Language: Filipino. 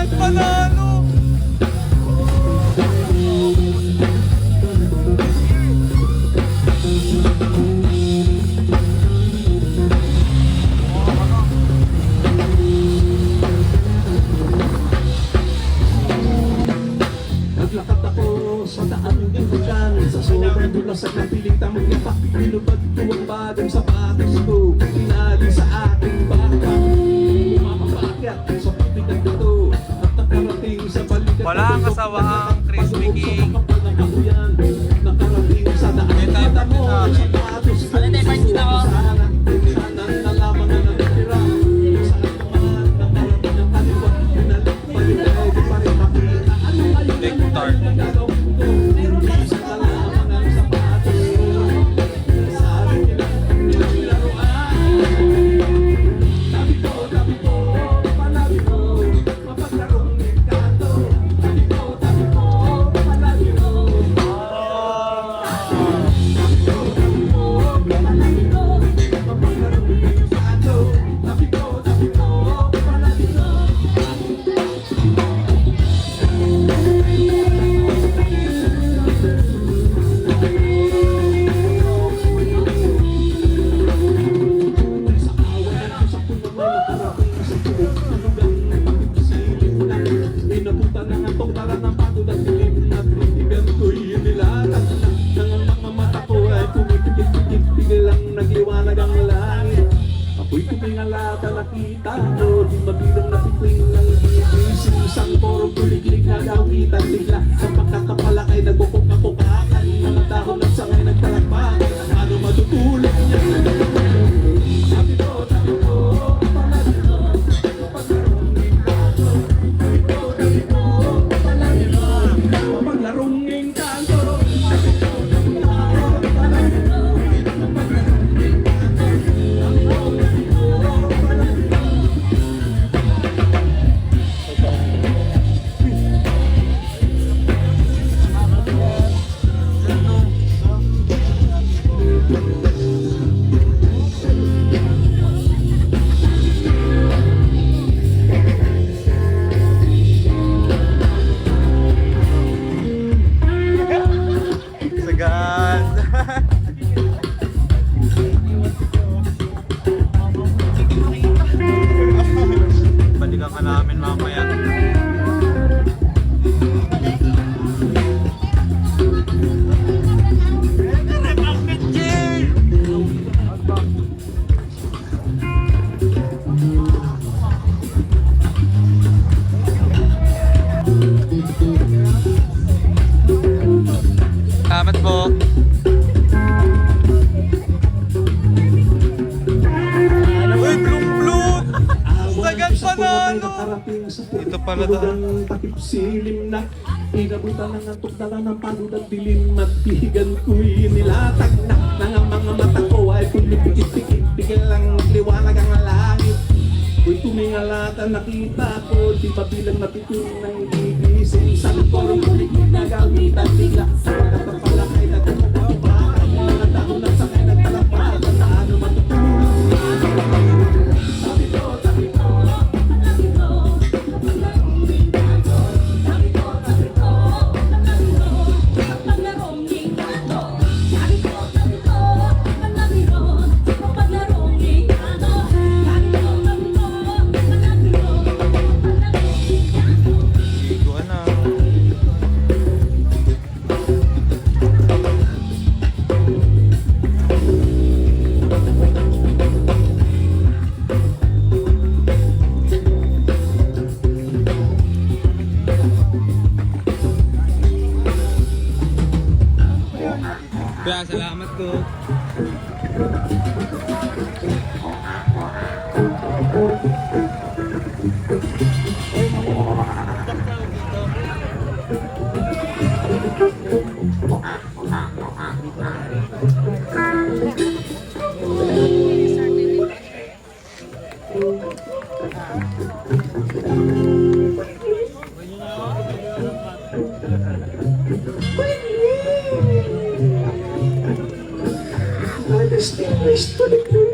Sagad panalo! Naglakad ako sa daan ng bukan. Sa sobrang dulas at napiling tamang yapak. Pinubad ko ang bagong sapatos ko. Tinali sa aking baka. Umapapakyat sa pabigat ito. At nakarating sa balikat. Wala ang kasawahang Crispy King. Nakarating sa daan. Kita mo ang sapatos ko. Sana na lamang ang natitira. Saan naman nakarating ang kaliwa. Pinalik balik pa rin makita. Ano kayo Victor. Nagliwanag ang langit. Ako'y tumingalata, nakita ko. Di mabilang napipling ng gigising. Isang porong tuliglig na gawitan. Bigla sa pagkakapalakay, nagpupok-apukakan. Mga dahon at sangay nagtalakbakan. Ano matutulog niya? Sabi ko, palagi ko. Sabi ko, palagi ko. Paglarong engkanto. Sabi ko, palagi ko. Sagad! Balikan ka namin mamaya. Salamat po. Uy, blum-blum! Sagad panalo! Ito pala ang takip silim na inabutan ng antok dala ng pagod at dilim at pihigan ko'y nilatag na ng mga mata ko ay pumipikit-pikit bigil lang liwanag ang langit. Ko'y tumingalata, nakita ko di ba bilang napitin ng gigising sa porong tuliglig na gawitan. Bigla sa pagkakapalakay na tumatapakan mga dahon at sakay nagtalakbakan na ano matutulog. Sabi ko, Liguan na. Kaya salamat ko. Distinguished to the crew.